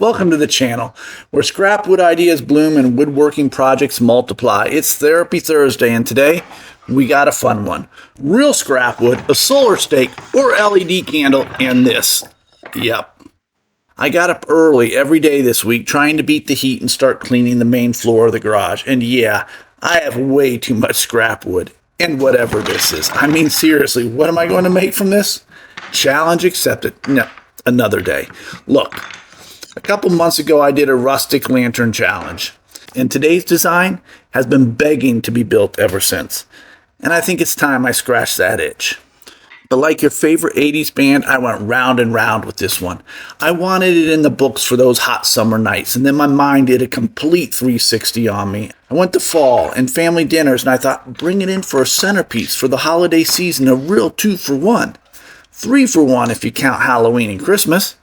Welcome to the channel, where scrap wood ideas bloom and woodworking projects multiply. It's Therapy Thursday, and today we got a fun one. Real scrap wood, a solar stake, or LED candle, and this. Yep. I got up early every day this week trying to beat the heat and start cleaning the main floor of the garage. And yeah, I have way too much scrap wood. And whatever this is. I mean, seriously, what am I going to make from this? Challenge accepted. No, another day. Look. A couple months ago, I did a rustic lantern challenge, and today's design has been begging to be built ever since. And I think it's time I scratched that itch. But like your favorite 80s band, I went round and round with this one. I wanted it in the books for those hot summer nights, and then my mind did a complete 360 on me. I went to fall and family dinners, and I thought, bring it in for a centerpiece for the holiday season, a real 2-for-1. 3-for-1 if you count Halloween and Christmas.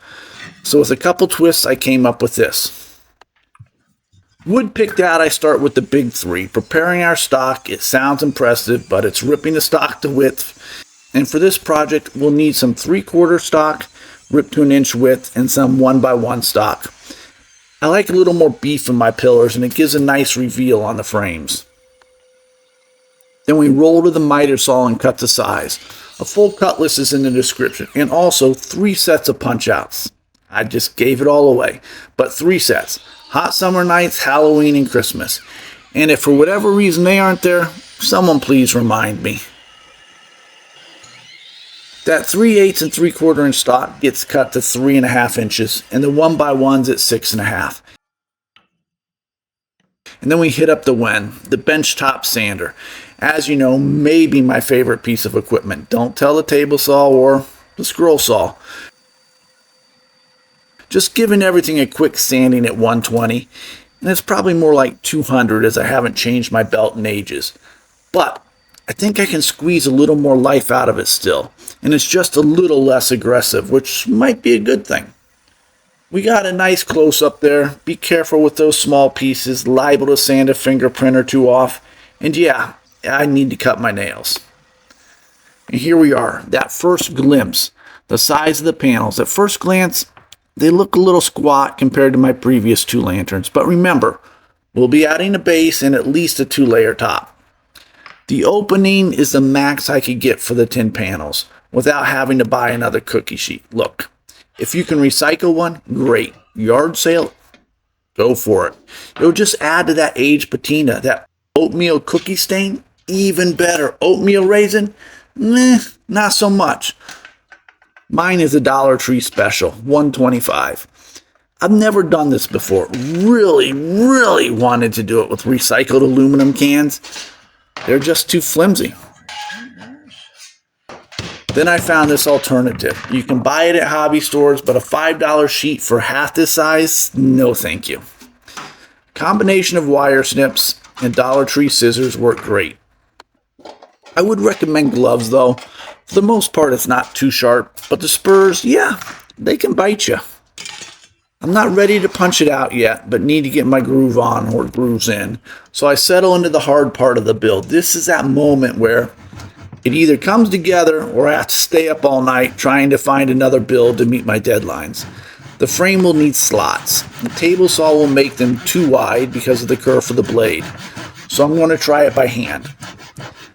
So with a couple twists, I came up with this. Wood picked out, I start with the big three. Preparing our stock, it sounds impressive, but it's ripping the stock to width. And for this project, we'll need some 3/4 stock, ripped to an inch width, and some 1x1 stock. I like a little more beef in my pillars, and it gives a nice reveal on the frames. Then we roll to the miter saw and cut the size. A full cut list is in the description, and also 3 sets of punch outs. I just gave it all away. But 3 sets. Hot summer nights, Halloween, and Christmas. And if for whatever reason they aren't there, someone please remind me. That 3/8 and 3/4 inch stock gets cut to 3.5 inches, and the 1x1's at 6.5. And then we hit up the Wen, the benchtop sander. As you know, maybe my favorite piece of equipment. Don't tell the table saw or the scroll saw. Just giving everything a quick sanding at 120, and it's probably more like 200 as I haven't changed my belt in ages. But I think I can squeeze a little more life out of it still, and it's just a little less aggressive, which might be a good thing. We got a nice close-up there. Be careful with those small pieces, liable to sand a fingerprint or two off. And yeah, I need to cut my nails. And here we are, that first glimpse, the size of the panels. At first glance, they look a little squat compared to my previous 2 lanterns, but remember, we'll be adding a base and at least a 2-layer top. The opening is the max I could get for the 10 panels without having to buy another cookie sheet. Look, if you can recycle one, great. Yard sale, go for it. It'll just add to that aged patina, that oatmeal cookie stain, even better. Oatmeal raisin, not so much. Mine is a Dollar Tree special, $1.25. I've never done this before. Really wanted to do it with recycled aluminum cans. They're just too flimsy. Then I found this alternative. You can buy it at hobby stores, but a $5 sheet for half this size? No thank you. Combination of wire snips and Dollar Tree scissors work great. I would recommend gloves though. For the most part, it's not too sharp, but the spurs, yeah, they can bite you. I'm not ready to punch it out yet, but need to get my groove on or grooves in. So I settle into the hard part of the build. This is that moment where it either comes together or I have to stay up all night trying to find another build to meet my deadlines. The frame will need slots. The table saw will make them too wide because of the curve of the blade. So I'm going to try it by hand.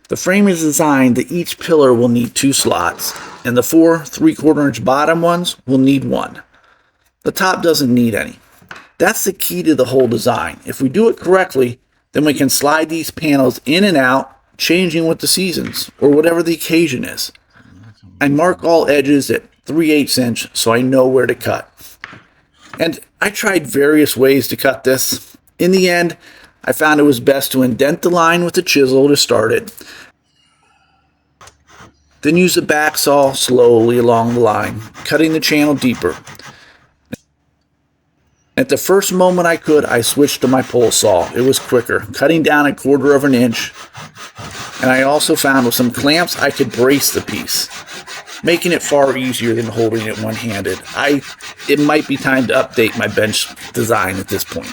The frame is designed that each pillar will need 2 slots, and the 4 3/4 inch bottom ones will need 1. The top doesn't need any. That's the key to the whole design. If we do it correctly, then we can slide these panels in and out, changing with the seasons, or whatever the occasion is. I mark all edges at 3/8 inch so I know where to cut. And I tried various ways to cut this. In the end, I found it was best to indent the line with a chisel to start it. Then use the back saw slowly along the line, cutting the channel deeper. At the first moment I could, I switched to my pole saw. It was quicker, cutting down 1/4 inch. And I also found with some clamps I could brace the piece, making it far easier than holding it one-handed. It might be time to update my bench design at this point.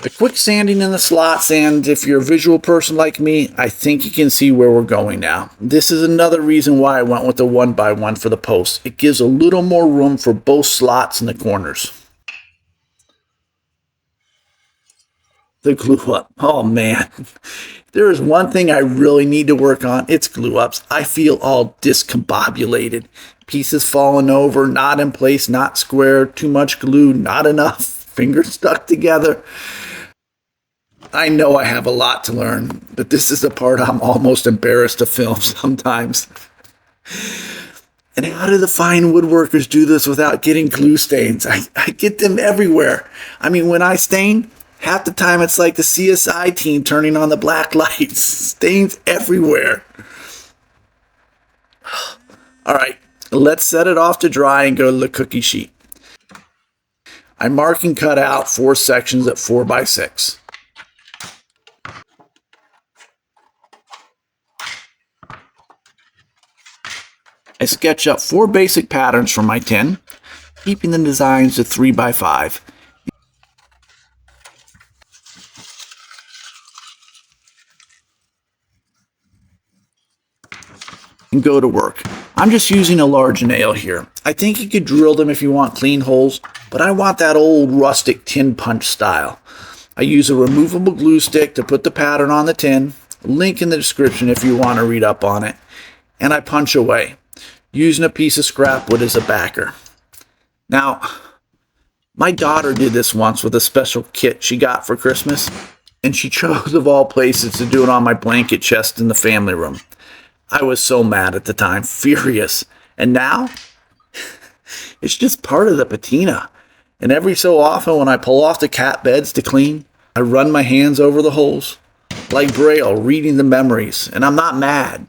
The quick sanding in the slots, and if you're a visual person like me, I think you can see where we're going now. This is another reason why I went with the 1x1 for the posts. It gives a little more room for both slots and the corners. The glue up. Oh man. There is one thing I really need to work on. It's glue ups. I feel all discombobulated. Pieces falling over, not in place, not square, too much glue, not enough, fingers stuck together. I know I have a lot to learn, but this is the part I'm almost embarrassed to film sometimes. And how do the fine woodworkers do this without getting glue stains? I get them everywhere. I mean, when I stain, half the time it's like the CSI team turning on the black lights. Stains everywhere. All right, let's set it off to dry and go to the cookie sheet. I mark and cut out 4 sections at 4x6. I sketch up 4 basic patterns for my tin, keeping the designs to 3x5. And go to work. I'm just using a large nail here. I think you could drill them if you want clean holes, but I want that old rustic tin punch style. I use a removable glue stick to put the pattern on the tin, link in the description if you want to read up on it, and I punch away, using a piece of scrap wood as a backer. Now, my daughter did this once with a special kit she got for Christmas, and she chose of all places to do it on my blanket chest in the family room. I was so mad at the time, furious. And now, it's just part of the patina. And every so often when I pull off the cat beds to clean, I run my hands over the holes, like Braille reading the memories, and I'm not mad.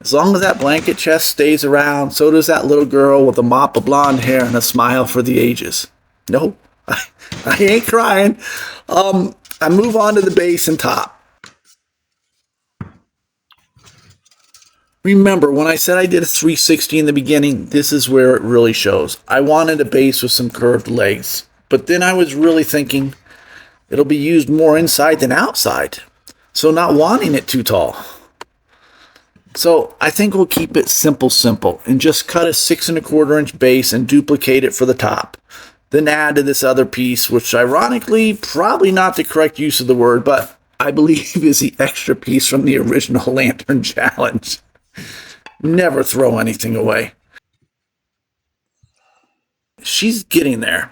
As long as that blanket chest stays around, so does that little girl with a mop of blonde hair and a smile for the ages. Nope, I ain't crying. I move on to the base and top. Remember, when I said I did a 360 in the beginning, this is where it really shows. I wanted a base with some curved legs, but then I was really thinking it'll be used more inside than outside, so not wanting it too tall. So I think we'll keep it simple, and just cut a 6 1/4 inch base and duplicate it for the top. Then add to this other piece, which ironically, probably not the correct use of the word, but I believe is the extra piece from the original Lantern Challenge. Never throw anything away. She's getting there.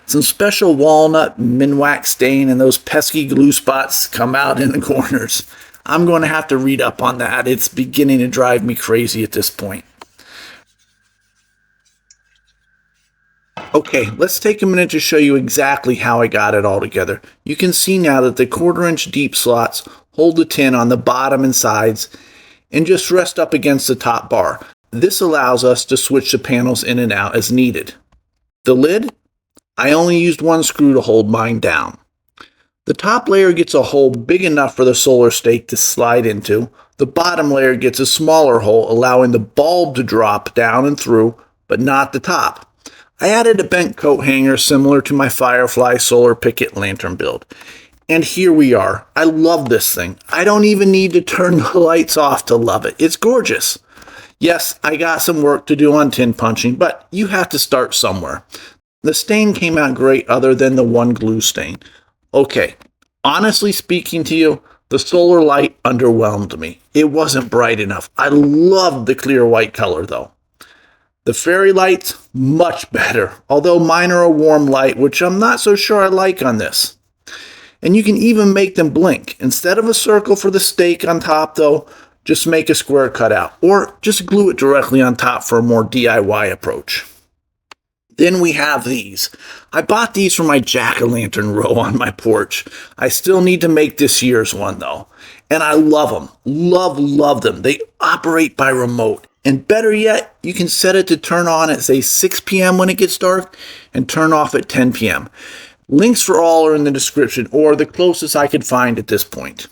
Some special walnut minwax stain and those pesky glue spots come out in the corners. I'm going to have to read up on that. It's beginning to drive me crazy at this point. Okay, let's take a minute to show you exactly how I got it all together. You can see now that the 1/4 inch deep slots hold the tin on the bottom and sides and just rest up against the top bar. This allows us to switch the panels in and out as needed. The lid, I only used 1 screw to hold mine down. The top layer gets a hole big enough for the solar stake to slide into. The bottom layer gets a smaller hole, allowing the bulb to drop down and through, but not the top. I added a bent coat hanger similar to my Firefly solar picket lantern build. And here we are. I love this thing. I don't even need to turn the lights off to love it. It's gorgeous. Yes, I got some work to do on tin punching, but you have to start somewhere. The stain came out great other than the one glue stain. Okay, honestly speaking to you, the solar light underwhelmed me. It wasn't bright enough. I loved the clear white color though. The fairy lights, much better, although mine are a warm light, which I'm not so sure I like on this. And you can even make them blink. Instead of a circle for the stake on top though, just make a square cutout, or just glue it directly on top for a more DIY approach. Then we have these. I bought these for my jack-o'-lantern row on my porch. I still need to make this year's one though. And I love them. Love them. They operate by remote. And better yet, you can set it to turn on at say 6 p.m. when it gets dark and turn off at 10 p.m. Links for all are in the description or the closest I could find at this point.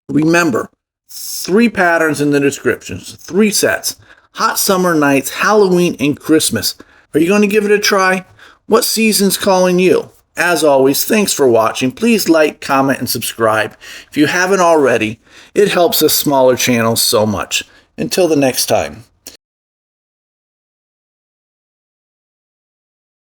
Remember, 3 patterns in the descriptions, 3 sets. Hot summer nights, Halloween, and Christmas. Are you going to give it a try? What season's calling you? As always, thanks for watching. Please like, comment, and subscribe. If you haven't already, it helps us smaller channels so much. Until the next time.